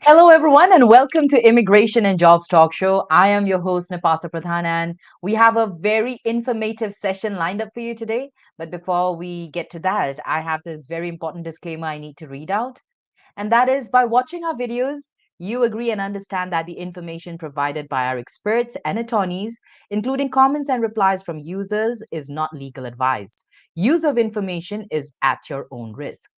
Hello, everyone, and welcome to Immigration and Jobs Talk Show. I am your host, Nipasa Pradhan, and we have a very informative session lined up for you today. But before we get to that, I have this very important disclaimer I need to read out. And that is by watching our videos, you agree and understand that the information provided by our experts and attorneys, including comments and replies from users, is not legal advice. Use of information is at your own risk.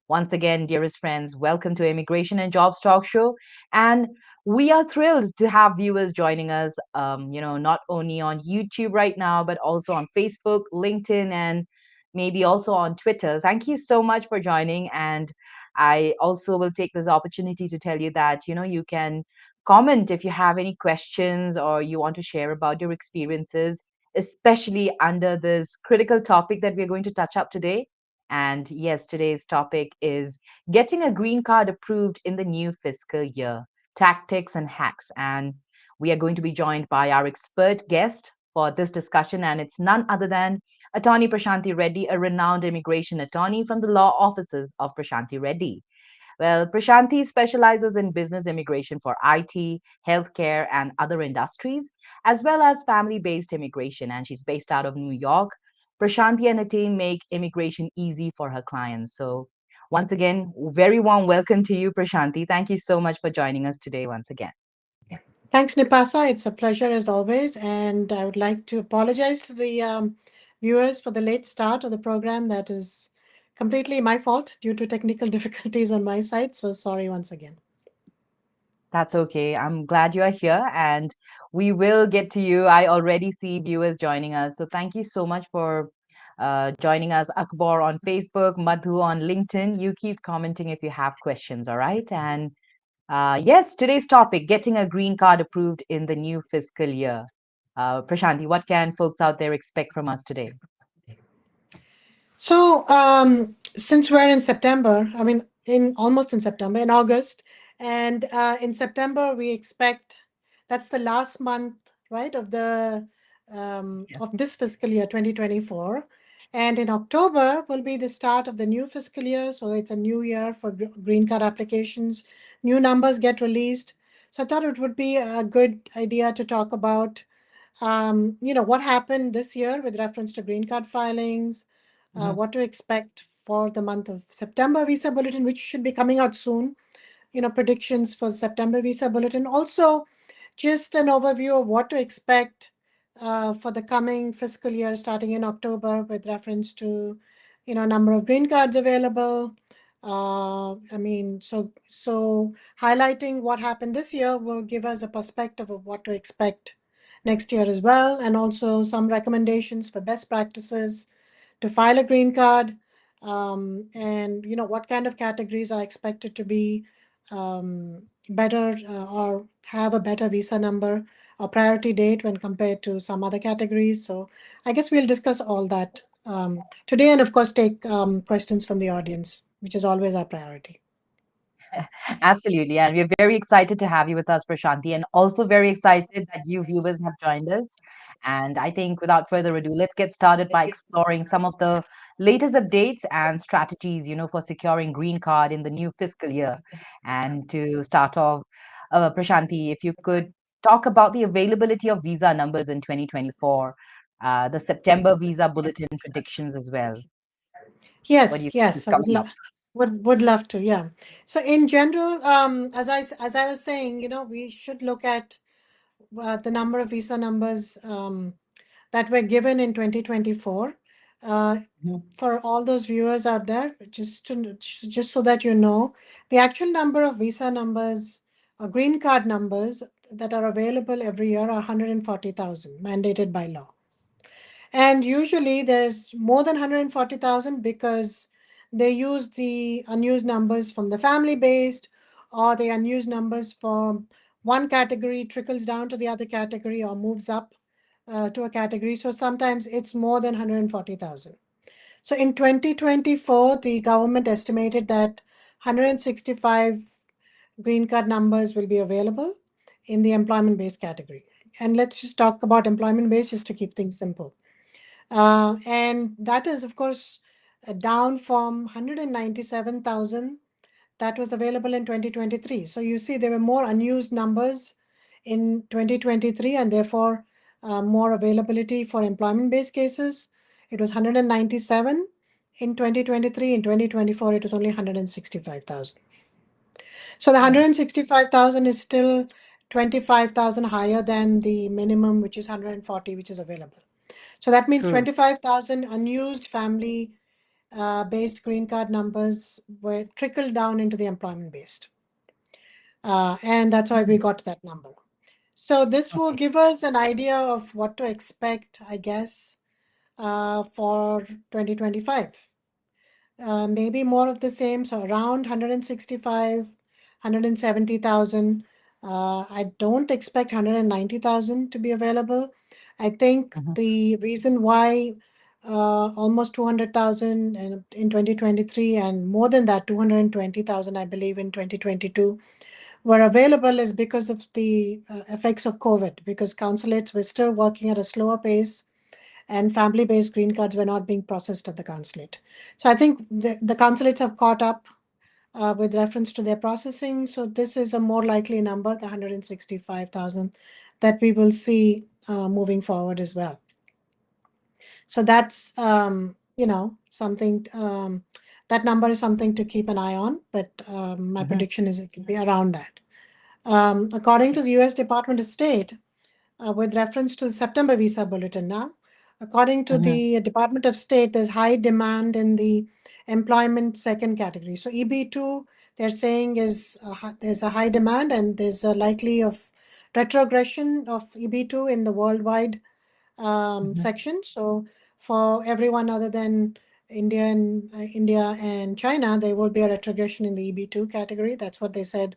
Once again, dearest friends, welcome to Immigration and Jobs Talk Show. And we are thrilled to have viewers joining us, not only on YouTube right now, but also on Facebook, LinkedIn, and maybe also on Twitter. Thank you so much for joining. And I also will take this opportunity to tell you that, you can comment if you have any questions or you want to share about your experiences, especially under this critical topic that we're going to touch up today. And yes, today's topic is getting a green card approved in the new fiscal year, tactics and hacks. And we are going to be joined by our expert guest for this discussion, and it's none other than Attorney Prashanthi Reddy, a renowned immigration attorney from the law offices of Prashanthi Reddy. Well, Prashanthi specializes in business immigration for IT, healthcare, and other industries, as well as family based immigration. And she's based out of New York. Prashanthi and her team make immigration easy for her clients. So, once again, very warm welcome to you, Prashanthi. Thank you so much for joining us today once again. Thanks, Nipasa. It's a pleasure as always. And I would like to apologize to the viewers for the late start of the program. That is completely my fault due to technical difficulties on my side. So sorry once again. That's okay. I'm glad you are here and we will get to you. I already see viewers joining us. So thank you so much for joining us. Akbar on Facebook, Madhu on LinkedIn. You keep commenting if you have questions, all right? And yes, today's topic getting a green card approved in the new fiscal year. Prashanthi, what can folks out there expect from us today? So since we're in September, I mean, in almost in September, in August, and in September we expect that's the last month, right, of this fiscal year 2024. And in October will be the start of the new fiscal year. So it's a new year for green card applications. New numbers get released. So I thought it would be a good idea to talk about, what happened this year with reference to green card filings, Mhm. what to expect for the month of September visa bulletin, which should be coming out soon. Predictions for September visa bulletin. Also, just an overview of what to expect for the coming fiscal year starting in October with reference to, number of green cards available. So highlighting what happened this year will give us a perspective of what to expect next year as well, and also some recommendations for best practices to file a green card, and what kind of categories are expected to be better, or have a better visa number or priority date when compared to some other categories. So I guess we'll discuss all that today, and of course take questions from the audience, which is always our priority. Absolutely. And we're very excited to have you with us, Prashanthi, and also very excited that you viewers have joined us. And I think without further ado, let's get started by exploring some of the latest updates and strategies, for securing green card in the new fiscal year. And to start off, Prashanthi, if you could talk about the availability of visa numbers in 2024, the September visa bulletin predictions as well. What do you Yes, think is yes, I would coming up? love would love to. Yeah. So in general, as I was saying, we should look at the number of visa numbers that were given in 2024. Uh, Mhm. for all those viewers out there, just so that you know, the actual number of visa numbers or green card numbers that are available every year are 140,000 mandated by law. And usually there's more than 140,000 because they use the unused numbers from the family based, or the unused numbers from one category trickles down to the other category or moves up to a category. So sometimes it's more than 140,000. So in 2024, the government estimated that 165 green card numbers will be available in the employment based category. And let's just talk about employment based just to keep things simple. And that is, of course, down from 197,000 that was available in 2023. So you see, there were more unused numbers in 2023 and therefore more availability for employment-based cases. It was 197 in 2023. In 2024, it was only 165,000. So the Oh, 165,000 is still 25,000 higher than the minimum, which is 140, which is available. So that means true. 25,000 unused family based green card numbers were trickled down into the employment based. And that's why we Mm, got that number. So this will okay. give us an idea of what to expect, I guess, for 2025. Maybe more of the same, so around 165, 170,000. I don't expect 190,000 to be available. I think Mhm, the reason why almost 200,000 in 2023 and more than that, 220,000, I believe, in 2022 were available is because of the effects of COVID, because consulates were still working at a slower pace and family-based green cards were not being processed at the consulate. So I think the consulates have caught up with reference to their processing. So this is a more likely number, the 165,000, that we will see moving forward as well. So that's something that number is something to keep an eye on. But my mhm, prediction is it will be around that. According to okay. the U.S. Department of State, with reference to the September visa bulletin now. According to Mhm, the Department of State, there's high demand in the employment second category. So EB2, they're saying there's a high demand and there's a likely of retrogression of EB2 in the worldwide mhm, section. So for everyone other than India and China, there will be a retrogression in the EB2 category. That's what they said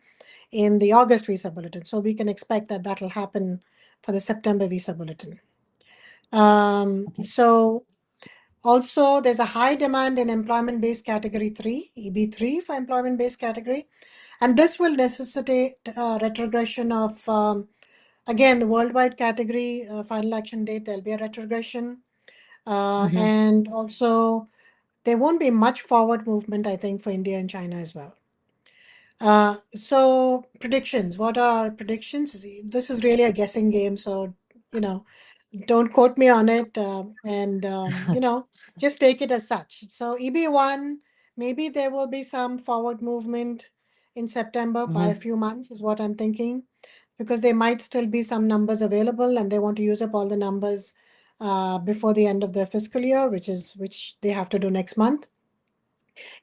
in the August visa bulletin. So we can expect that that'll happen for the September visa bulletin. okay. So also there's a high demand in employment-based category 3, EB3 for employment-based category. And this will necessitate retrogression of, again, the worldwide category, final action date, there'll be a retrogression. Mhm, And also there won't be much forward movement, I think, for India and China as well. So predictions. What are our predictions? This is really a guessing game, so you know, don't quote me on it, and just take it as such. So EB1, maybe there will be some forward movement in September by a mhm, few months, is what I'm thinking, because there might still be some numbers available, and they want to use up all the numbers before the end of the fiscal year, which they have to do next month.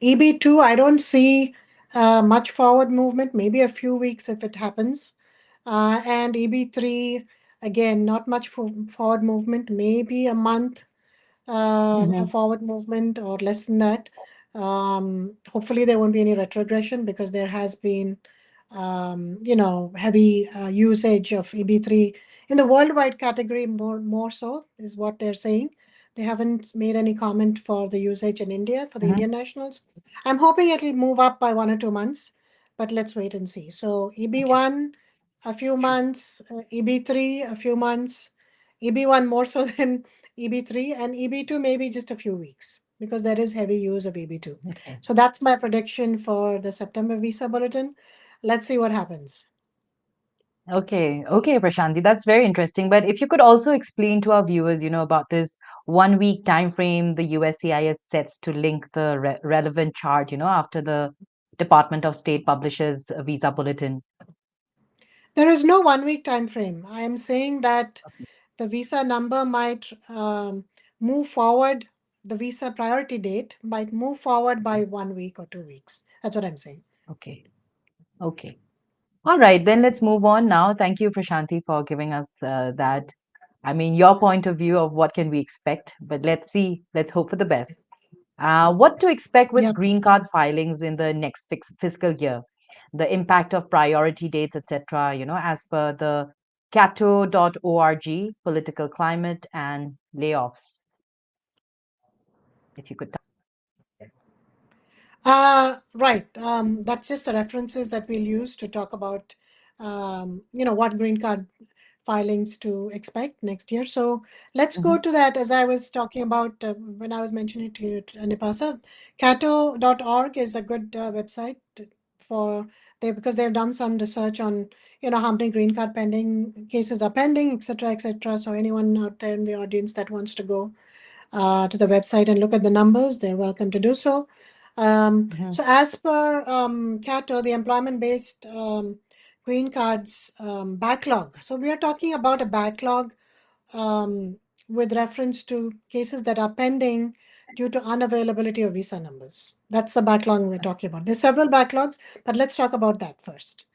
EB2, I don't see much forward movement, maybe a few weeks if it happens. And EB3, again, not much forward movement, maybe a month a mhm, forward movement or less than that. Hopefully, there won't be any retrogression because there has been, heavy usage of EB3 in the worldwide category. More so is what they're saying. They haven't made any comment for the usage in India for the mhm, Indian nationals. I'm hoping it'll move up by 1 or 2 months, but let's wait and see. So okay. EB1, a few Sure. months, EB3, a few months, EB1 more so than EB3, and EB2 maybe just a few weeks because there is heavy use of EB2. Okay. So that's my prediction for the September visa bulletin. Let's see what happens. Okay, okay, Prashanti, that's very interesting. But if you could also explain to our viewers, about this 1 week time frame the USCIS sets to link the relevant charge, after the Department of State publishes a visa bulletin. There is no 1 week time frame. I am saying that the visa number might move forward, the visa priority date might move forward by 1 week or 2 weeks. That's what I'm saying. Okay, okay. All right, then let's move on now. Thank you, Prashanti, for giving us that. I mean, your point of view of what can we expect. But let's see. Let's hope for the best. What to expect with Yep. green card filings in the next fiscal year? The impact of priority dates, etc. As per the cato.org political climate and layoffs. If you could. Right. That's just the references that we'll use to talk about, what green card filings to expect next year. So let's go Mhm, to that as I was talking about when I was mentioning it to you, Nipasa. Cato.org is a good website. for they because they've done some research on how many green card pending cases are pending, etc., etc. So anyone out there in the audience that wants to go to the website and look at the numbers, they're welcome to do so. Mhm. So as per Cato, the employment-based green cards backlog. So we are talking about a backlog um, with reference to cases that are pending due to unavailability of visa numbers. That's the backlog we're talking about. There's several backlogs, but let's talk about that first.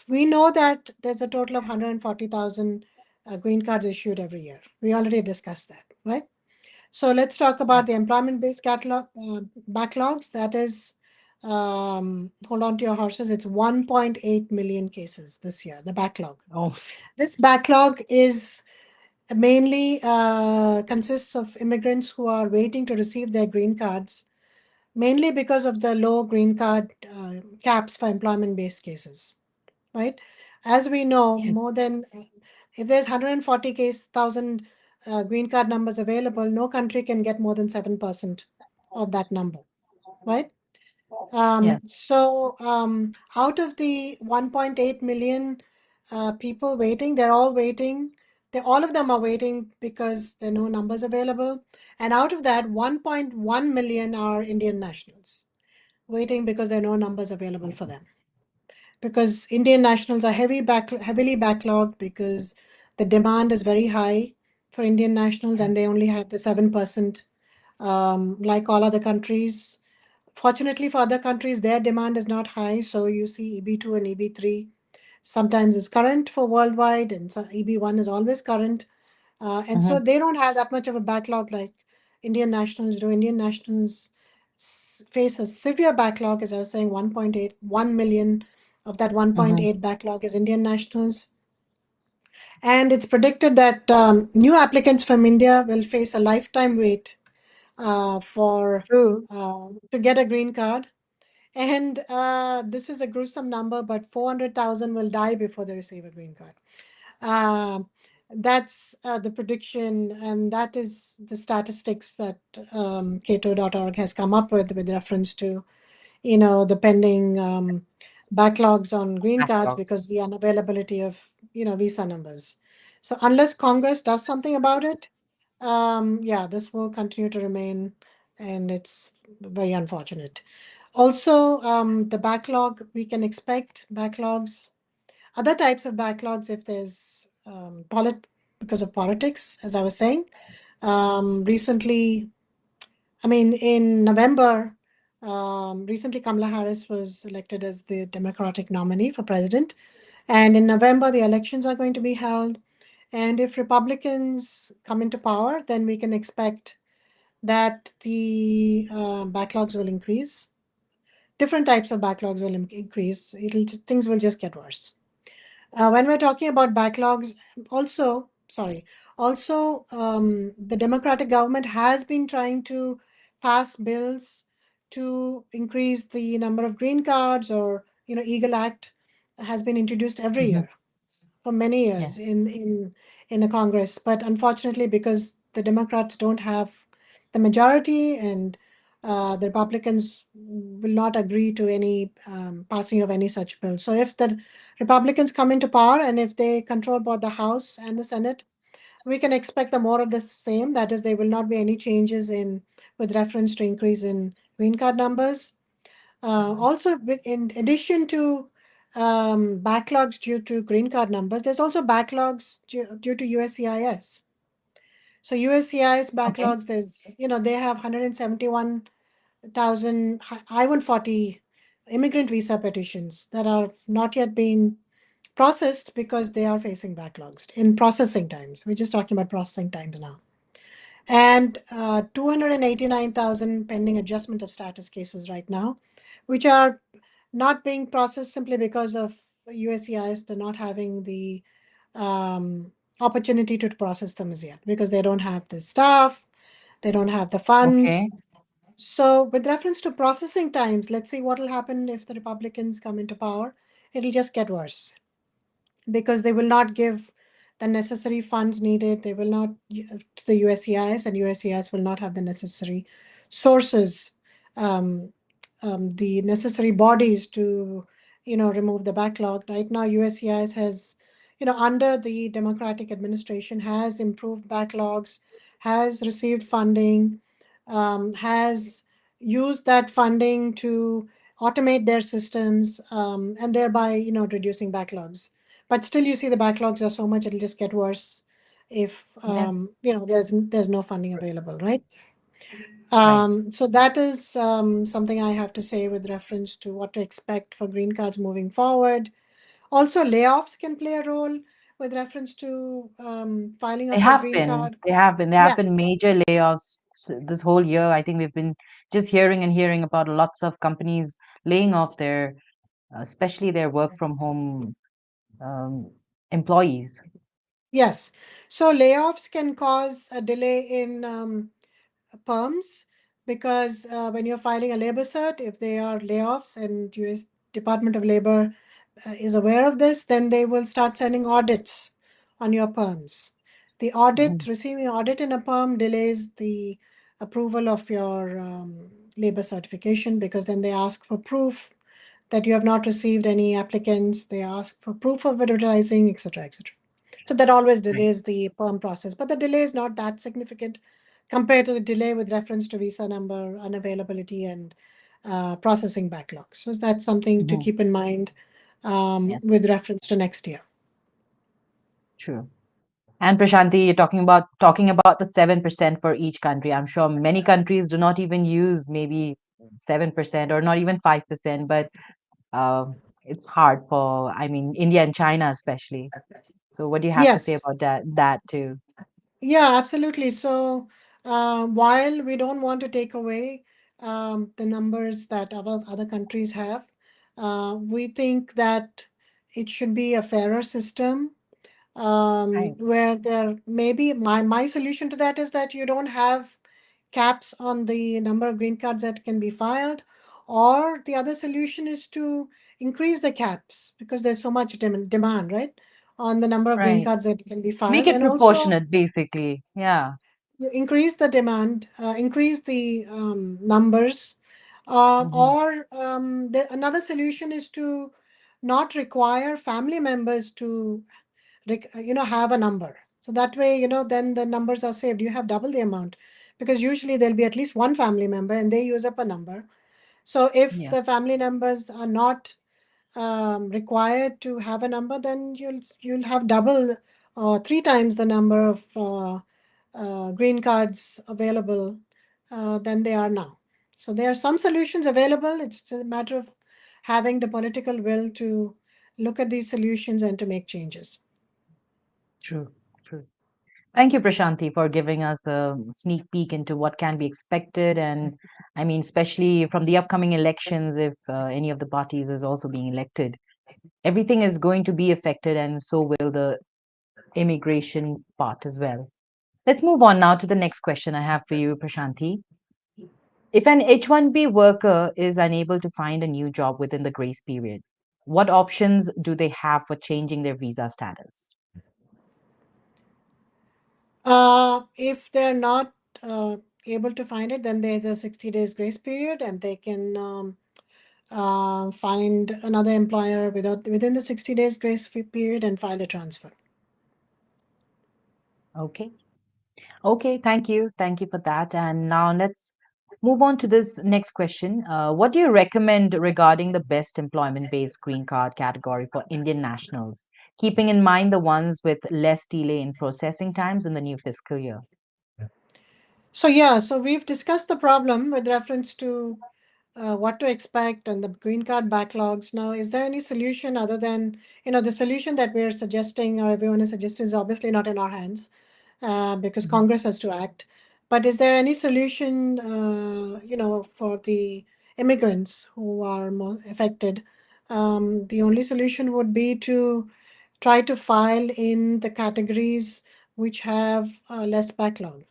We know that there's a total of 140,000 green cards issued every year. We already discussed that, right? So let's talk about the Yes. employment-based catalog backlogs. That is, hold on to your horses. It's 1.8 million cases this year. The backlog. Oh, This backlog is mainly consists of immigrants who are waiting to receive their green cards, mainly because of the low green card caps for employment-based cases, right? As we know, yes. more than if there's 140,000 green card numbers available, no country can get more than 7% of that number, right? Yes. Out of the 1.8 million people waiting, they're all waiting. All of them are waiting because there are no numbers available. And out of that, 1.1 million are Indian nationals waiting because there are no numbers available for them. Because Indian nationals are heavily backlogged because the demand is very high for Indian nationals and Yes. they only have the 7%, like all other countries. Fortunately for other countries, their demand is not high. So you see EB2 and EB3 sometimes is current for worldwide, and so EB1 is always current. And so Mhm. they don't have that much of a backlog like Indian nationals do. Indian nationals face a severe backlog, as I was saying, 1.81 million of that Mhm. 1.8 backlog is Indian nationals. And it's predicted that new applicants from India will face a lifetime wait for True. to get a green card. And this is a gruesome number, but 400,000 will die before they receive a green card. Um, that's the prediction, and that is the statistics that Cato.org has come up with reference to, the pending backlogs on green cards Backlog. because the unavailability of, visa numbers. So unless Congress does something about it, yeah, this will continue to remain, and it's very unfortunate. Also, the backlog, we can expect backlogs, other types of backlogs if there's because of politics, as I was saying. Recently, I mean, in November, recently Kamala Harris was elected as the Democratic nominee for president. And in November, the elections are going to be held. And if Republicans come into power, then we can expect that the backlogs will increase. Different types of backlogs will increase. Things will just get worse. When we're talking about backlogs, the Democratic government has been trying to pass bills to increase the number of green cards, or Eagle Act has been introduced every Mhm. year for many years Yes. in the Congress. But unfortunately, because the Democrats don't have the majority, and the Republicans will not agree to any passing of any such bill. So if the Republicans come into power and if they control both the House and the Senate, we can expect the more of the same. That is, there will not be any changes in with reference to increase in green card numbers. Also, in addition to backlogs due to green card numbers, there's also backlogs due to USCIS. So USCIS Okay. backlogs, they have 171,000 I-140 immigrant visa petitions that are not yet being processed because they are facing backlogs in processing times. We're just talking about processing times now. And 289,000 pending adjustment of status cases right now, which are not being processed simply because of USCIS not having the opportunity to process them as yet, because they don't have the staff, they don't have the Okay. funds. So, with reference to processing times, let's see what will happen if the Republicans come into power. It'll just get worse because they will not give the necessary funds needed. They will not to the USCIS, and USCIS will not have the necessary sources the necessary bodies to, remove the backlog. Right now, USCIS has, under the Democratic administration, has improved backlogs, has received funding, has used that funding to automate their systems, and thereby, reducing backlogs. But still, you see the backlogs are so much, it'll just get worse if, Yes. there's no funding available, right? Right. So that is something I have to say with reference to what to expect for green cards moving forward. Also, layoffs can play a role with reference to filing They of a have green been. card. They have been. There have been Yes, major layoffs this whole year. I think we've been just hearing and hearing about lots of companies laying off their, especially their work from home um, employees. yes. So layoffs can cause a delay in perms because when you're filing a labor cert, if they are layoffs and US Department of Labor is aware of this, then they will start sending audits on your perms. The audit, Mhm. receiving audit in a perm delays the approval of your labor certification because then they ask for proof that you have not received any applicants. They ask for proof of advertising, etc., etc. So that always Right. delays the perm process, but the delay is not that significant compared to the delay with reference to visa number, unavailability, and processing backlogs. So that's something to Mhm. keep in mind Yes, with reference to next year. true. And Prashanti, you're talking about the 7% for each country. I'm sure many countries do not even use maybe 7% or not even 5%, but it's hard for, I mean, India and China especially. So what do you have to say Yes, about that too? yeah, absolutely. So while we don't want to take away the numbers that other countries have, we think that it should be a fairer system Right. where there maybe my solution to that is that you don't have caps on the number of green cards that can be filed, or the other solution is to increase the caps because there's so much demand, right, on the number of green Right. cards that can be Make filed, it and also proportionate, basically. Yeah. you increase the demand, increase the numbers, Hmm. or another solution is to not require family members to have a number. So that way, then the numbers are saved. You have double the amount because usually there'll be at least one family member and they use up a number. So if Yeah. the family members are not required to have a number, then you'll have double or three times the number of green cards available than they are now. So there are some solutions available. It's a matter of having the political will to look at these solutions and to make changes. True. True. Thank you, Prashanti, for giving us a sneak peek into what can be expected. And I mean, especially from the upcoming elections, if any of the parties is also being elected, everything is going to be affected, and so will the immigration part as well. Let's move on now to the next question I have for you, Prashanti. If an H-1B worker is unable to find a new job within the grace period, what options do they have for changing their visa status? If they're not able to find it, then there's a 60 days grace period and they can find another employer within the 60 days grace period and file a transfer. Okay. Okay, thank you. Thank you for that. And now let's move on to this next question. What do you recommend regarding the best employment based green card category for Indian nationals, keeping in mind the ones with less delay in processing times in the new fiscal year? So yeah, so we've discussed the problem with reference to what to expect and the green card backlogs. Now, is there any solution other than, the solution that we're suggesting or everyone is suggesting is obviously not in our hands because Mhm. Congress has to act. But is there any solution, for the immigrants who are more affected? The only solution would be to try to file in the categories which have less backlog.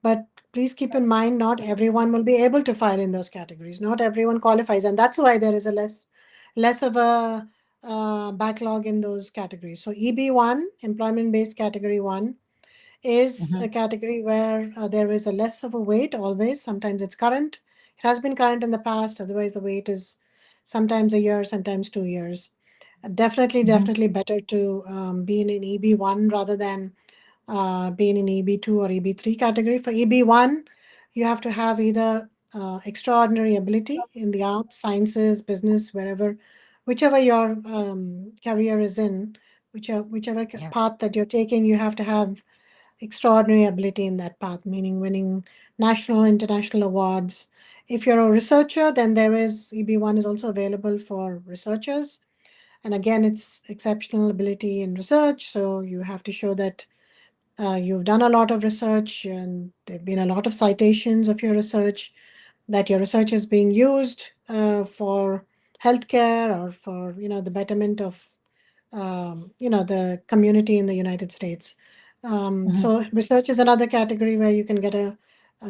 But please keep in mind, not everyone will be able to file in those categories. Not everyone qualifies, and that's why there is a less of a backlog in those categories. So EB1, employment-based category one, is a Mhm. category where there is a less of a wait always. Sometimes it's current. It has been current in the past. Otherwise, the wait is sometimes a year, sometimes 2 years. Definitely, Hmm. definitely better to be in an EB1 rather than being in EB2 or EB3 category. For EB1, you have to have either extraordinary ability in the arts, sciences, business, wherever, whichever your career is in, whichever Yes. path that you're taking, you have to have extraordinary ability in that path, meaning winning national, international awards. If you're a researcher, then there is EB1 is also available for researchers. And again, it's exceptional ability in research. So you have to show that you've done a lot of research and there have been a lot of citations of your research, that your research is being used for healthcare or for the betterment of the community in the United States. Hmm. So research is another category where you can get a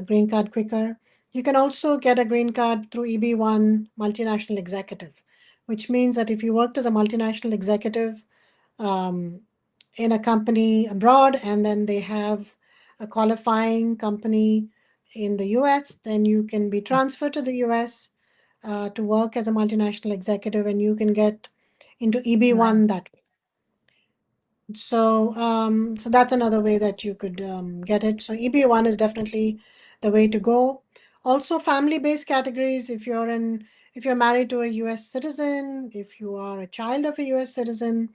green card quicker. You can also get a green card through EB1 multinational executive, which means that if you worked as a multinational executive um, in a company abroad and then they have a qualifying company in the US, then you can be transferred to the US to work as a multinational executive and you can get into EB1 Nice. that way. So that's another way that you could get it. So EB1 is definitely the way to go. Also, family-based categories. If you're married to a U.S. citizen, if you are a child of a U.S. citizen,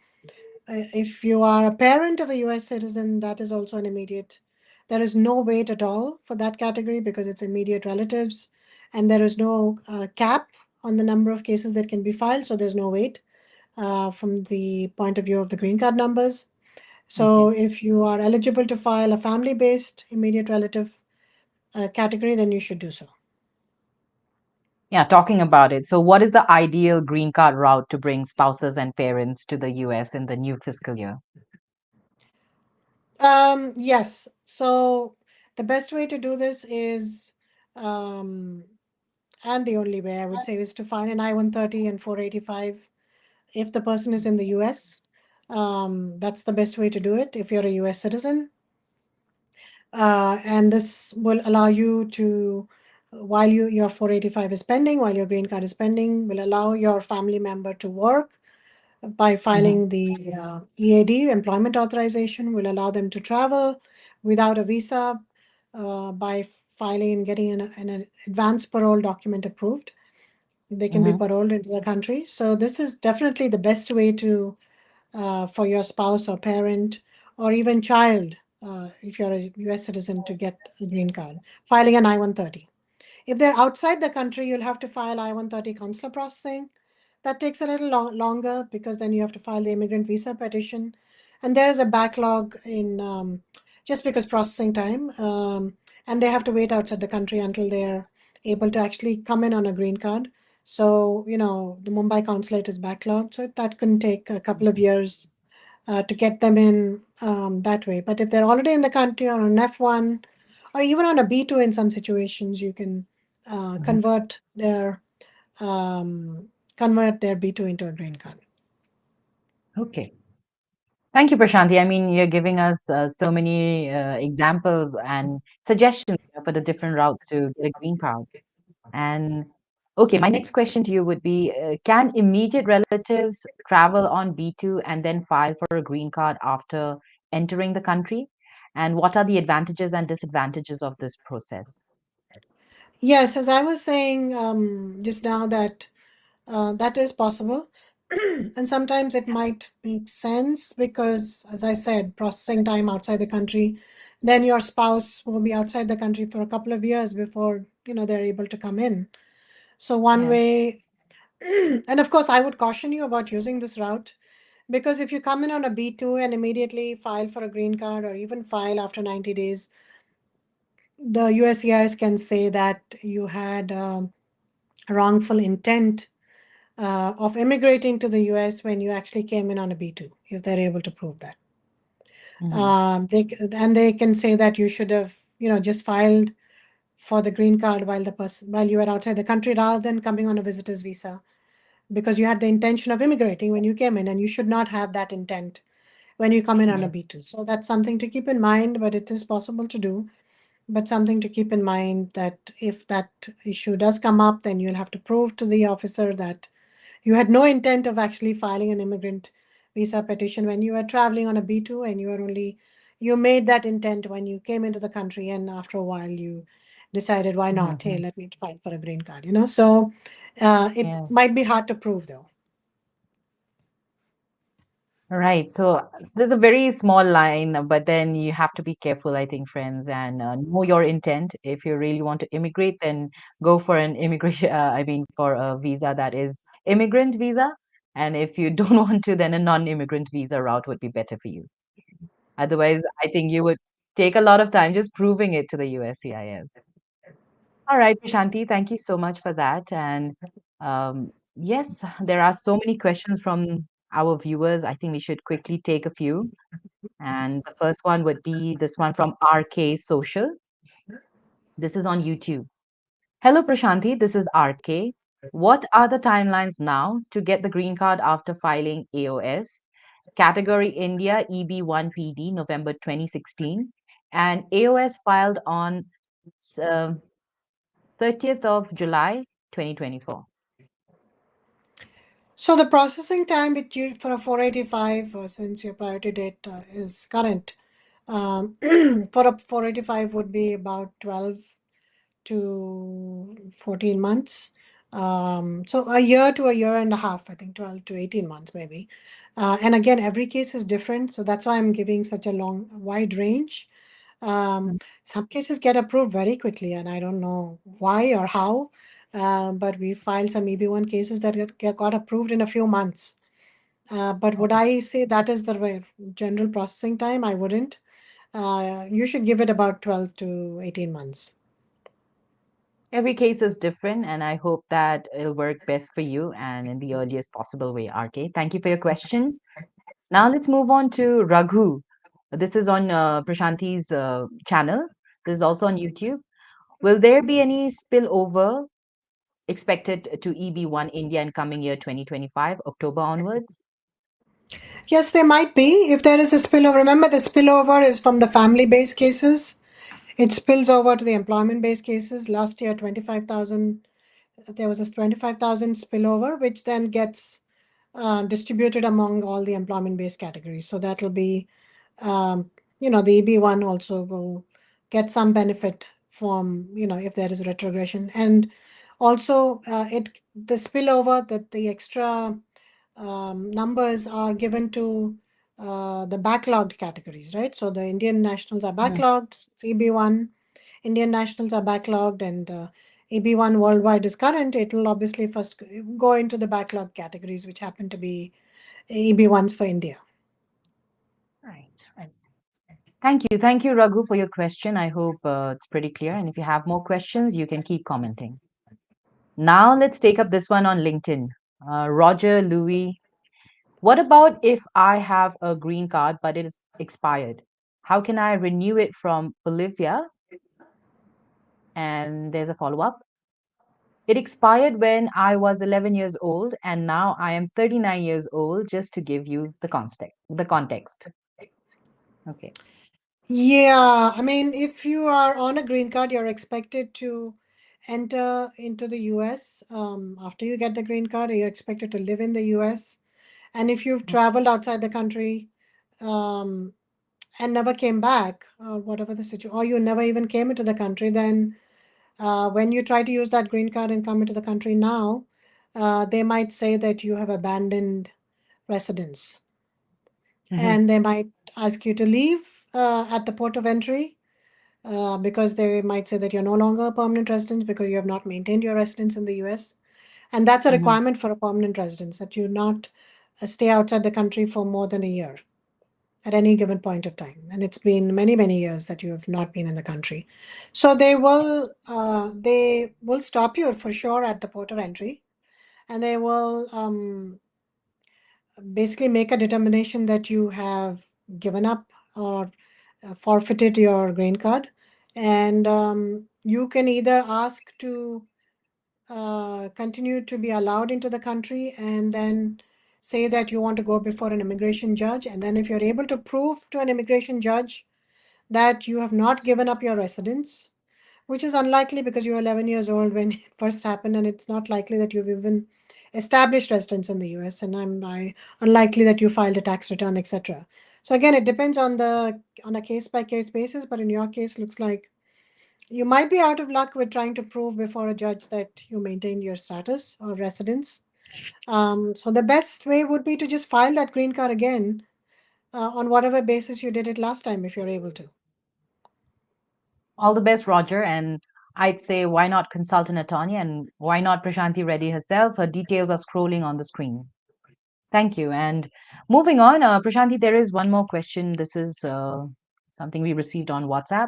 if you are a parent of a U.S. citizen, that is also an immediate. There is no wait at all for that category because it's immediate relatives, and there is no cap on the number of cases that can be filed. So there's no wait from the point of view of the green card numbers. So Okay. if you are eligible to file a family-based immediate relative category, then you should do so. Yeah, talking about it. So, what is the ideal green card route to bring spouses and parents to the US in the new fiscal year? Yes. So the best way to do this is, um, and the only way I would say is to file an I-130 and 485 if the person is in the US. That's the best way to do it if you're a US citizen. And this will allow you to, while your 485 is pending, while your green card is pending, will allow your family member to work by Hmm. filing the EAD, employment authorization, will allow them to travel without a visa by filing and getting an advance parole document approved. They can be Hmm. paroled into the country. So this is definitely the best way to for your spouse or parent or even child, if you're a US citizen, to get a green card, filing an I-130. If they're outside the country, you'll have to file I-130 consular processing. That takes a little longer because then you have to file the immigrant visa petition. And there is a backlog in just because processing time. And they have to wait outside the country until they're able to actually come in on a green card. So, the Mumbai consulate is backlogged. So that can take a couple of years to get them in that way. But if they're already in the country on an F1 or even on a B2 in some situations, you can Hmm. um, convert their B2 into a green card. Okay. Thank you, Prashanthi. I mean, you're giving us so many examples and suggestions for the different routes to get a green card. And okay, my next question to you would be can immediate relatives travel on B2 and then file for a green card after entering the country? And what are the advantages and disadvantages of this process? Yes, as I was saying just now, that that is possible. And sometimes it might make sense because, as I said, processing time outside the country, then your spouse will be outside the country for a couple of years before they're able to come in. So one Yes. way, and of course, I would caution you about using this route because if you come in on a B2 and immediately file for a green card or even file after 90 days, the USCIS can say that you had wrongful intent of immigrating to the US when you actually came in on a B2, if they're able to prove that. Hmm. They can say that you should have, just filed for the green card while you were outside the country rather than coming on a visitor's visa because you had the intention of immigrating when you came in, and you should not have that intent when you come in on a Yes. B2. So that's something to keep in mind, but it is possible to do. but something to keep in mind that if that issue does come up, then you'll have to prove to the officer that you had no intent of actually filing an immigrant visa petition when you were traveling on a B2, and you made that intent when you came into the country, and after a while you decided, why not? Hey, Mhm. let me file for a green card, you know? So it Yeah. might be hard to prove though. Right. So there's a very small line, but then you have to be careful, I think, friends, and know your intent. If you really want to immigrate, then go for an immigration, I mean, for a visa that is immigrant visa. And if you don't want to, then a non-immigrant visa route would be better for you. Otherwise, I think you would take a lot of time just proving it to the USCIS. All right, Prashanti, thank you so much for that. And yes, there are so many questions from our viewers. I think we should quickly take a few. And the first one would be this one from RK Social. This is on YouTube. Hello, Prashanti. This is RK. What are the timelines now to get the green card after filing AOS? Category India EB1PD November 2016 and AOS filed on uh, 30th of July 2024. So the processing time with you for a 485, since your priority date is current, for a 485 would be about 12 to 14 months. So a year to a year and a half, I think 12 to 18 months maybe. And again, every case is different. So that's why I'm giving such a wide range. Um, some cases get approved very quickly, and I don't know why or how. But we filed some EB1 cases that got approved in a few months. But would I say that is the general processing time? I wouldn't. You should give it about 12 to 18 months. Every case is different, and I hope that it'll work best for you and in the earliest possible way, RK. Thank you for your question. Now let's move on to Raghu. This is on Prashanti's channel. This is also on YouTube. Will there be any spillover expected to EB1 India in coming year 2025, October onwards? Yes, there might be. If there is a spillover, remember the spillover is from the family based cases. It spills over to the employment based cases. Last year, 25,000, there was a 25,000 spillover, which then gets distributed among all the employment based categories. So that'll be, um, the EB1 also will get some benefit from, if there is retrogression. And also, the spillover, that the extra numbers are given to the backlogged categories, right? So the Indian nationals are Mhm. backlogged, EB1, Indian nationals are backlogged, and EB1 worldwide is current. It will obviously first go into the backlog categories, which happen to be EB1s for India. Right, right. Thank you. Thank you, Raghu, for your question. I hope it's pretty clear. And if you have more questions, you can keep commenting. Now let's take up this one on LinkedIn. Roger Louis, what about if I have a green card but it is expired? How can I renew it from Bolivia? And there's a follow up. It expired when I was 11 years old, and now I am 39 years old, just to give you the context. The context. Okay. Yeah, I mean, if you are on a green card, you're expected to enter into the US. After you get the green card, you're expected to live in the US. And if you've traveled outside the country, um, and never came back, or whatever the situation, or you never even came into the country, then when you try to use that green card and come into the country now, they might say that you have abandoned residence, Mm-hmm. and they might ask you to leave at the port of entry, because they might say that you're no longer a permanent resident because you have not maintained your residence in the US. And that's a Mm-hmm. requirement for a permanent residence, that you not stay outside the country for more than a year at any given point of time. And it's been many, many years that you have not been in the country. So they will stop you for sure at the port of entry, and they will basically make a determination that you have given up or forfeited your green card. And you can either ask to continue to be allowed into the country, and then say that you want to go before an immigration judge. And then if you're able to prove to an immigration judge that you have not given up your residence, which is unlikely because you were 11 years old when it first happened, and it's not likely that you've even established residence in the US, and unlikely that you filed a tax return, etc. So again, it depends on a case by case basis, but in your case, looks like you might be out of luck with trying to prove before a judge that you maintained your status or residence. So the best way would be to just file that green card again on whatever basis you did it last time, if you're able to. All the best, Roger. And I'd say, why not consult an attorney, and why not Prashanthi Reddy herself? Her details are scrolling on the screen. Thank you. And moving on, Prashanthi, there is one more question. This is something we received on WhatsApp.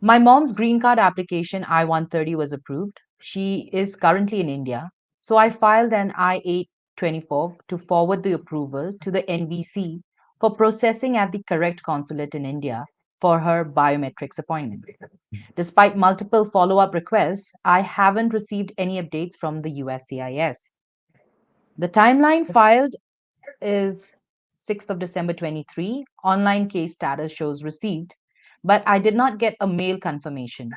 My mom's green card application I-130 was approved. She is currently in India. So I filed an I-824 to forward the approval to the NVC for processing at the correct consulate in India for her biometrics appointment. Despite multiple follow up requests, I haven't received any updates from the USCIS. The timeline filed is 6th of December 23. Online case status shows received, but I did not get a mail confirmation.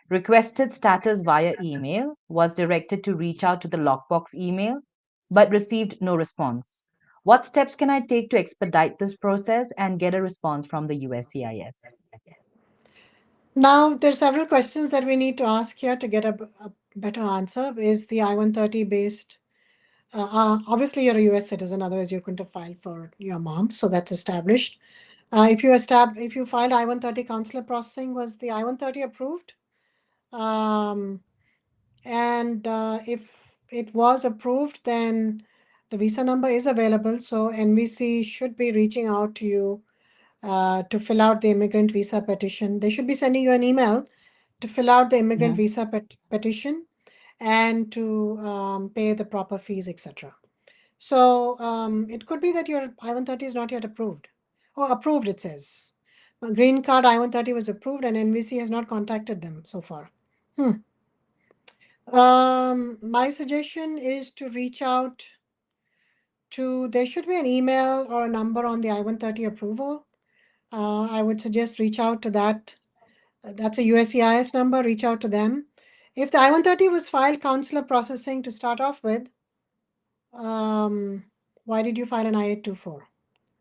Requested status via email was directed to reach out to the lockbox email, but received no response. What steps can I take to expedite this process and get a response from the USCIS? Now, there's several questions that we need to ask here to get a better answer. Is the I-130 based? Obviously, you're a US citizen, otherwise you couldn't have filed for your mom, so that's established. If you filed I-130 consular processing, was the I-130 approved? Um, and if it was approved, then the visa number is available, so NVC should be reaching out to you to fill out the immigrant visa petition. They should be sending you an email to fill out the immigrant Mhm. visa petition and to pay the proper fees, etc. So it could be that your I-130 is not yet approved. Oh, approved, it says. Green card I-130 was approved and NVC has not contacted them so far. My suggestion is to reach out to, there should be an email or a number on the I-130 approval. I would suggest reach out to that. That's a USCIS number, reach out to them. If the I-130 was filed consular processing to start off with, why did you file an I-824?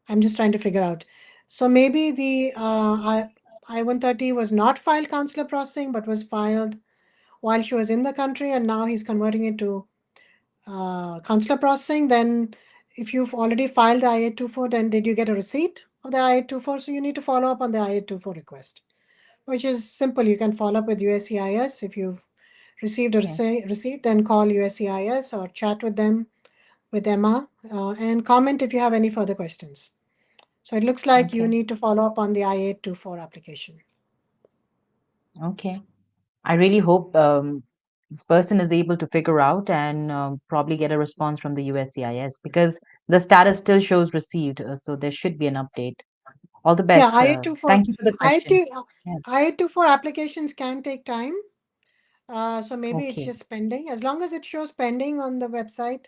I'm just trying to figure out. So maybe the I-130 was not filed consular processing, but was filed while she was in the country, and now he's converting it to consular processing. Then if you've already filed the I-824, then did you get a receipt of the I-824? So you need to follow up on the I-824 request, which is simple. You can follow up with USCIS. If you've received a Yes. receipt, then call USCIS or chat with them, with Emma, and comment if you have any further questions. So it looks like you Okay. need to follow up on the I-824 application. Okay. I really hope this person is able to figure out and probably get a response from the USCIS, because the status still shows received. So there should be an update. All the Yeah, best. I-824, Thank you for the question. Yes. I-824 applications can take time. So maybe it's Okay. just pending. As long as it shows pending on the website,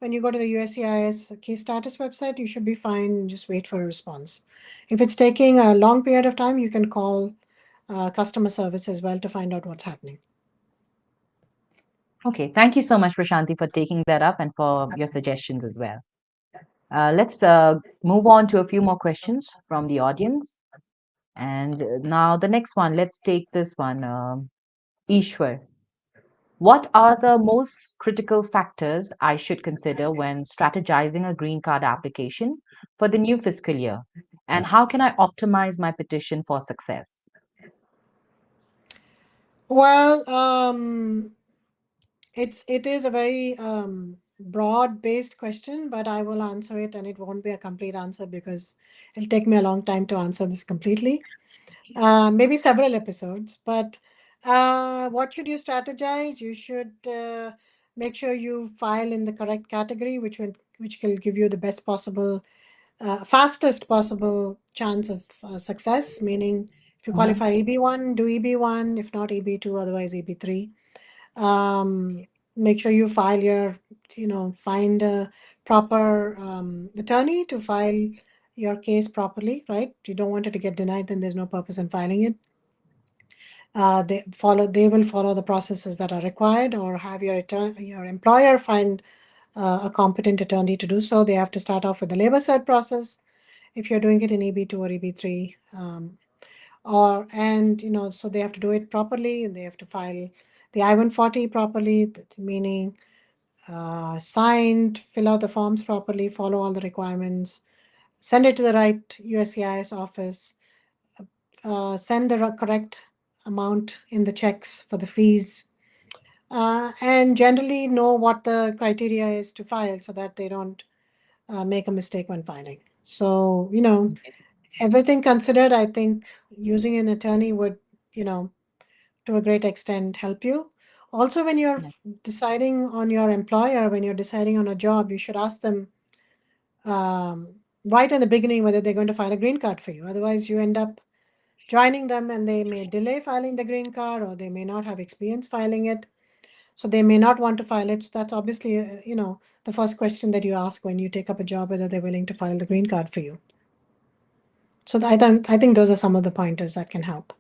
when you go to the USCIS case status website, you should be fine. Just wait for a response. If it's taking a long period of time, you can call customer service as well to find out what's happening. Okay. Thank you so much, Prashanthi, for taking that up and for your suggestions as well. Let's move on to a few more questions from the audience. And now the next one, let's take this one. Ishwar, what are the most critical factors I should consider when strategizing a green card application for the new fiscal year? And how can I optimize my petition for success? Well, it is a very broad-based question, but I will answer it, and it won't be a complete answer because it'll take me a long time to answer this completely. Maybe several episodes, but what should you strategize? You should make sure you file in the correct category, which will give you the best possible, fastest possible chance of success. Meaning, if you Mhm. qualify EB1, do EB1. If not EB2, otherwise EB3. Make sure you find a proper attorney to file your case properly, right? You don't want it to get denied, then there's no purpose in filing it. They will follow the processes that are required, or have your employer find a competent attorney to do so. They have to start off with the labor cert process if you're doing it in EB2 or EB3, or and so they have to do it properly, and they have to file the I-140 properly, meaning signed, fill out the forms properly, follow all the requirements, send it to the right USCIS office, send the correct amount in the checks for the fees, and generally know what the criteria is to file so that they don't make a mistake when filing. So, Okay. everything considered, I think using an attorney would, you know, to a great extent help you. Also, when you're Yeah. deciding on your employer, when you're deciding on a job, you should ask them right in the beginning whether they're going to file a green card for you. Otherwise, you end up joining them and they may delay filing the green card, or they may not have experience filing it. So they may not want to file it. So that's obviously, the first question that you ask when you take up a job, whether they're willing to file the green card for you. So I think those are some of the pointers that can help.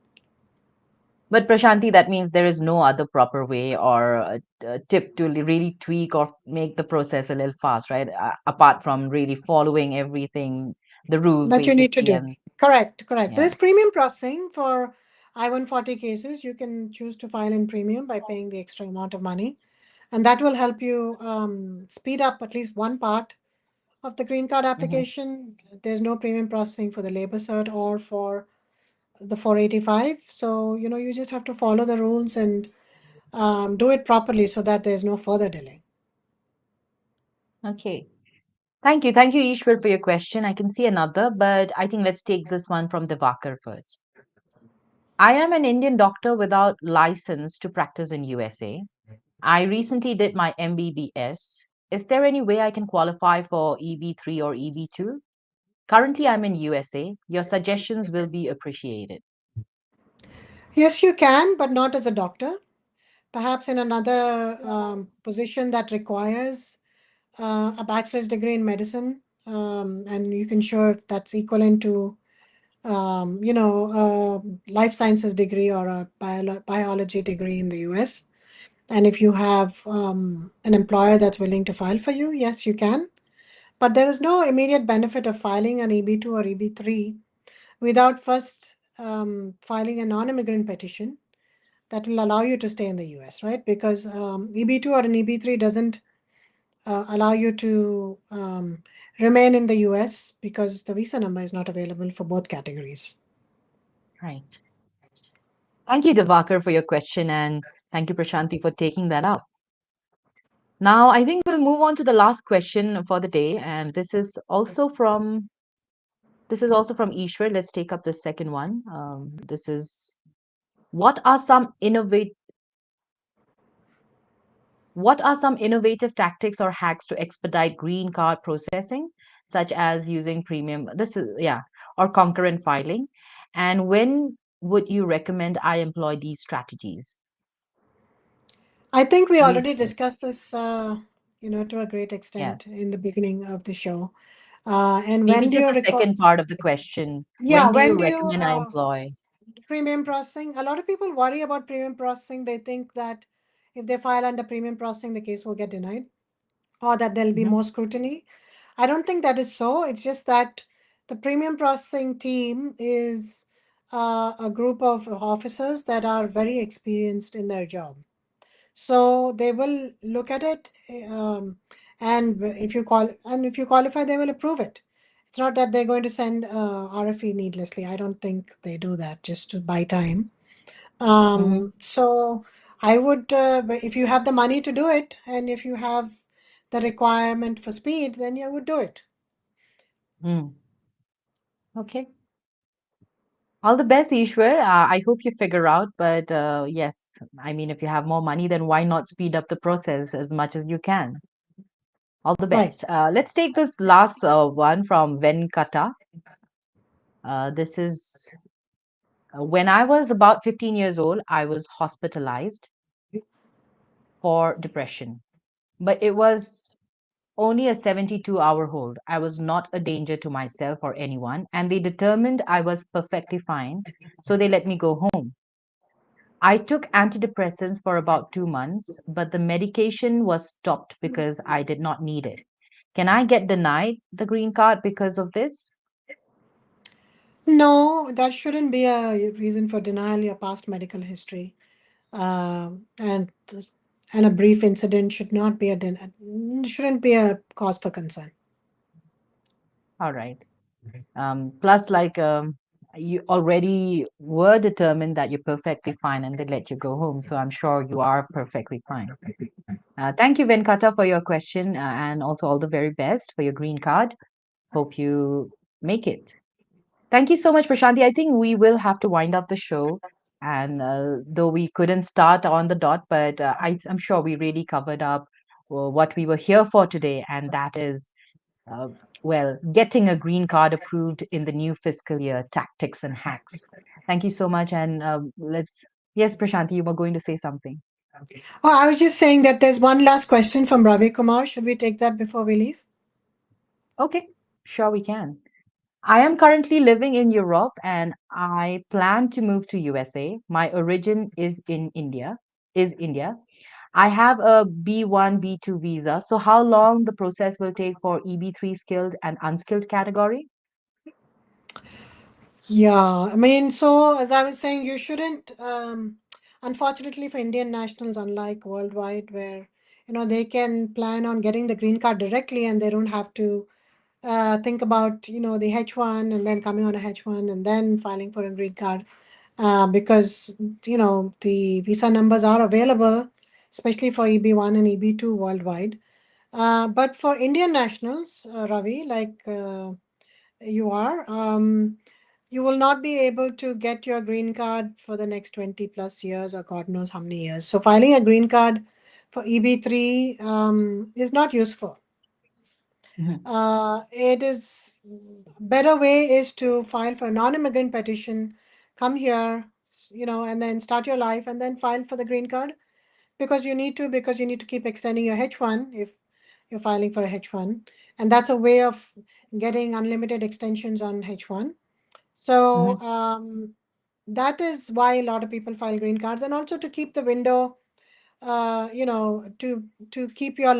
But Prashanti, that means there is no other proper way or a tip to really tweak or make the process a little fast, right? Apart from really following everything, the rules That you need to basically, do. and Correct, correct. yeah. There's premium processing for I-140 cases. You can choose to file in premium by paying the extra amount of money, and that will help you speed up at least one part of the green card Hmm. application. There's no premium processing for the labor cert or for the 485. So, you just have to follow the rules and do it properly so that there's no further delay. Okay. Thank you. Thank you, Ishwar, for your question. I can see another, but I think let's take this one from Devakar first. I am an Indian doctor without license to practice in USA. I recently did my MBBS. Is there any way I can qualify for EB3 or EB2? Currently, I'm in USA. Your suggestions will be appreciated. Yes, you can, but not as a doctor. Perhaps in another position that requires a bachelor's degree in medicine, and you can show if that's equivalent to, a life sciences degree or a biology degree in the US. And if you have an employer that's willing to file for you, yes, you can. But there is no immediate benefit of filing an EB2 or EB3 without first filing a non-immigrant petition that will allow you to stay in the US, right? Because EB2 or an EB3 doesn't allow you to remain in the US because the visa number is not available for both categories. Right. Thank you, Devakar, for your question, and thank you, Prashanti, for taking that up. Now, I think we'll move on to the last question for the day, and this is also from Ishwar. Let's take up the second one. This is what are some innovate what are some innovative tactics or hacks to expedite green card processing, such as using premium? This is yeah, or concurrent filing. And when would you recommend I employ these strategies? I think we Please, already discussed this, to a great extent yes. in the beginning of the show. And Maybe when do just you the record? second part of the question. Yeah, When do when you do you recommend I employ? premium processing? A lot of people worry about premium processing. They think that if they file under premium processing, the case will get denied, or that there'll be Mhm. more scrutiny. I don't think that is so. It's just that the premium processing team is a group of officers that are very experienced in their job. So they will look at it, and if you qualify, they will approve it. It's not that they're going to send RFE needlessly. I don't think they do that just to buy time. Mhm. So I would, if you have the money to do it, and if you have the requirement for speed, then you would do it. Mm. Okay. All the best, Ishwar. I hope you figure out. But yes, I mean, if you have more money, then why not speed up the process as much as you can? All the Right. best. Let's take this last one from Venkata. This is when I was about 15 years old, I was hospitalized for depression. But it was Only a 72-hour hold. I was not a danger to myself or anyone, and they determined I was perfectly fine, so they let me go home. I took antidepressants for about 2 months, but the medication was stopped because I did not need it. Can I get denied the green card because of this? No, that shouldn't be a reason for denial. Your past medical history, and a brief incident should not be shouldn't be a cause for concern. All right. Plus, you already were determined that you're perfectly fine and they let you go home. So I'm sure you are perfectly fine. Thank you, Venkata, for your question and also all the very best for your green card. Hope you make it. Thank you so much, Prashanti. I think we will have to wind up the show. And though we couldn't start on the dot, but I'm sure we really covered up what we were here for today, and that is uh, well, getting a green card approved in the new fiscal year, tactics and hacks. Thank you so much. And yes, Prashanti, you were going to say something. Oh, I was just saying that there's one last question from Ravi Kumar. Should we take that before we leave? Okay, sure, we can. I am currently living in Europe and I plan to move to USA. My origin is India. I have a B1, B2 visa. So how long the process will take for EB3 skilled and unskilled category? Yeah, I mean, so as I was saying, you shouldn't, unfortunately for Indian nationals, unlike worldwide, where they can plan on getting the green card directly and they don't have to think about the H1 and then coming on a H1 and then filing for a green card, because the visa numbers are available, especially for EB1 and EB2 worldwide. But for Indian nationals, Ravi, like you are, you will not be able to get your green card for the next 20 plus years or God knows how many years. So filing a green card for EB3 is not useful. Mhm. It is better way is to file for a non-immigrant petition, come here, and then start your life and then file for the green card because you need to keep extending your H1 if you're filing for a H1, and that's a way of getting unlimited extensions on H1. So Mhm. that is why a lot of people file green cards, and also to keep the window, to keep your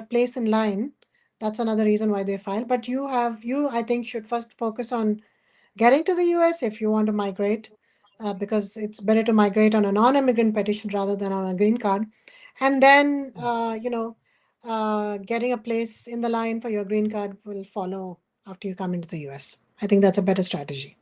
place in line. That's another reason why they file. But I think, should first focus on getting to the US if you want to migrate, because it's better to migrate on a non-immigrant petition rather than on a green card. And then, getting a place in the line for your green card will follow after you come into the US. I think that's a better strategy.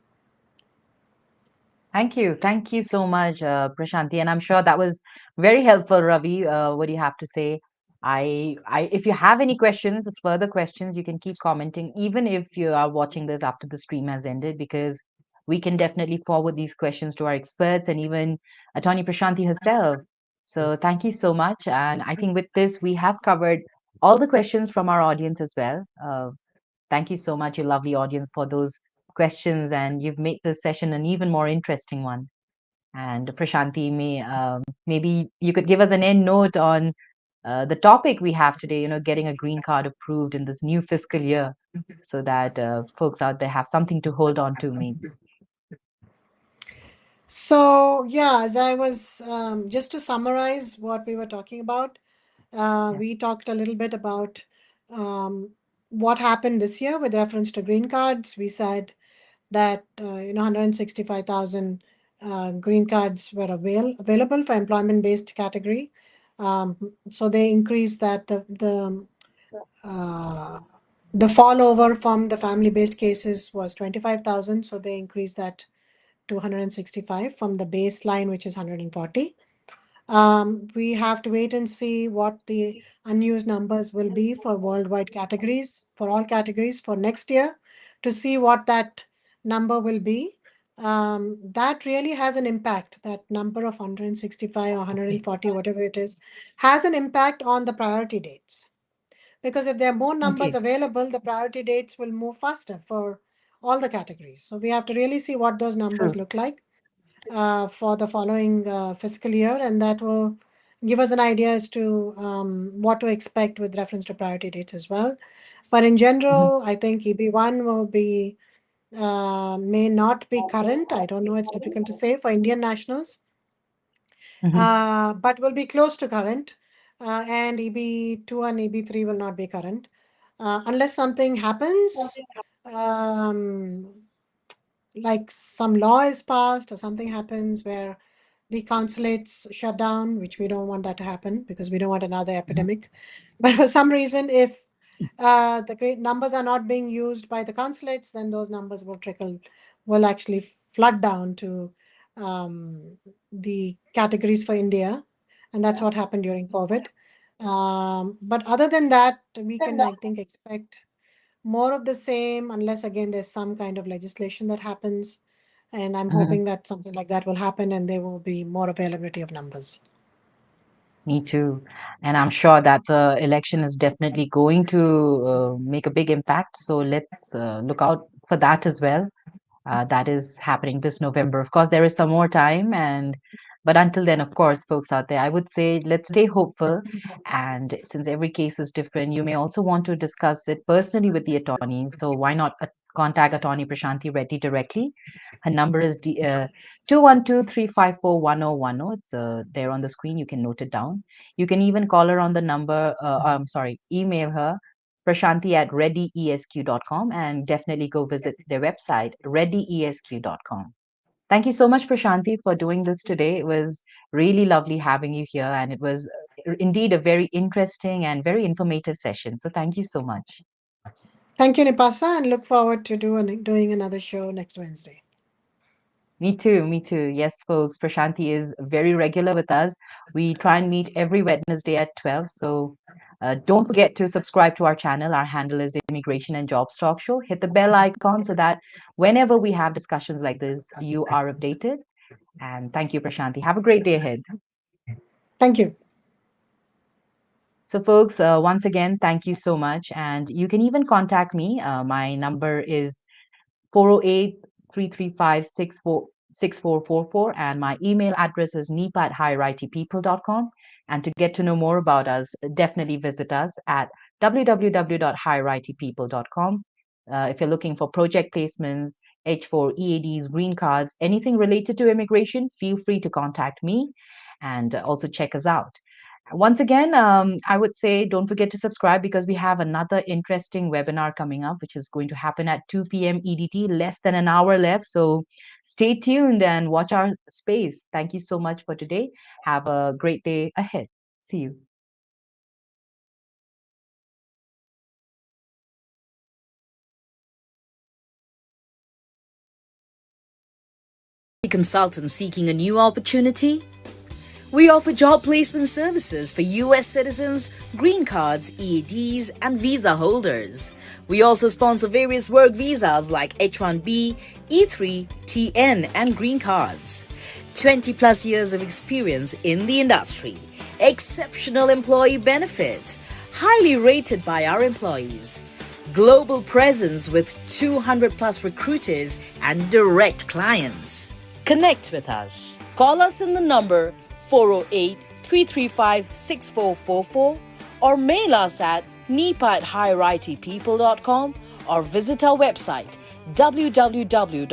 Thank you. Thank you so much, Prashanti. And I'm sure that was very helpful, Ravi. What do you have to say? If you have any questions, further questions, you can keep commenting, even if you are watching this after the stream has ended, because we can definitely forward these questions to our experts and even Attorney Prashanti herself. So thank you so much. And I think with this, we have covered all the questions from our audience as well. Thank you so much, you lovely audience, for those questions, and you've made this session an even more interesting one. And Prashanti, maybe you could give us an end note on the topic we have today. Getting a green card approved in this new fiscal year, so that folks out there have something to hold on to. Maybe. So, yeah, as I was just to summarize what we were talking about, Yeah. we talked a little bit about um, what happened this year with reference to green cards. We said that 165,000 green cards were available for employment-based category. So they increased that uh, the fallover from the family-based cases was 25,000. So they increased that to 165 from the baseline, which is 140. We have to wait and see what the unused numbers will be for worldwide categories, for all categories for next year, to see what that number will be. That really has an impact. That number of 165 or 140, whatever it is, has an impact on the priority dates. Because if there are more numbers Okay. available, the priority dates will move faster for all the categories. So we have to really see what those numbers True. look like for the following fiscal year, and that will give us an idea as to what to expect with reference to priority dates as well. But in general, I think EB1 will be may not be current. I don't know. It's difficult to say for Indian nationals, but will be close to current. And EB2 and EB3 will not be current unless something happens. Like some law is passed or something happens where the consulates shut down, which we don't want that to happen because we don't want another epidemic. But for some reason, if the great numbers are not being used by the consulates, then those numbers will actually flood down to the categories for India. And that's what happened during COVID. But other than that, we can, I think, expect more of the same, unless again there's some kind of legislation that happens. And I'm hoping that something like that will happen and there will be more availability of numbers. Me too. And I'm sure that the election is definitely going to make a big impact. So let's look out for that as well. That is happening this November. Of course, there is some more time, and but until then, of course, folks out there, I would say let's stay hopeful. And since every case is different, you may also want to discuss it personally with the attorneys. So why not contact Attorney Prashanthi Reddy directly? Her number is 212-354-1010. It's there on the screen. You can note it down. You can even call her on the number. I'm sorry, email her prashanthi@reddyesq.com, and definitely go visit their website, reddyesq.com. Thank you so much, Prashanthi, for doing this today. It was really lovely having you here, and it was indeed a very interesting and very informative session. So thank you so much. Thank you, Nipasa, and look forward to doing another show next Wednesday. Me too, me too. Yes, folks, Prashanthi is very regular with us. We try and meet every Wednesday at 12. So don't forget to subscribe to our channel. Our handle is Immigration and Jobs Talk Show. Hit the bell icon so that whenever we have discussions like this, you are updated. And thank you, Prashanthi. Have a great day ahead. Thank you. So, folks, once again, thank you so much. And you can even contact me. My number is 408-335-6444, and my email address is nipa@higheritpeople.com. And to get to know more about us, definitely visit us at www.higheritpeople.com. If you're looking for project placements, H4 EADs, green cards, anything related to immigration, feel free to contact me and also check us out. Once again, I would say don't forget to subscribe because we have another interesting webinar coming up, which is going to happen at 2 p.m. EDT, less than an hour left. So stay tuned and watch our space. Thank you so much for today. Have a great day ahead. See you. Consultant seeking a new opportunity? We offer job placement services for US citizens, green cards, EADs, and visa holders. We also sponsor various work visas like H1B, E3, TN, and green cards. 20 plus years of experience in the industry. Exceptional employee benefits. Highly rated by our employees. Global presence with 200 plus recruiters and direct clients. Connect with us. Call us in the number 408-335-6444 or mail us at nipa@higheritpeople.com or visit our website www.higher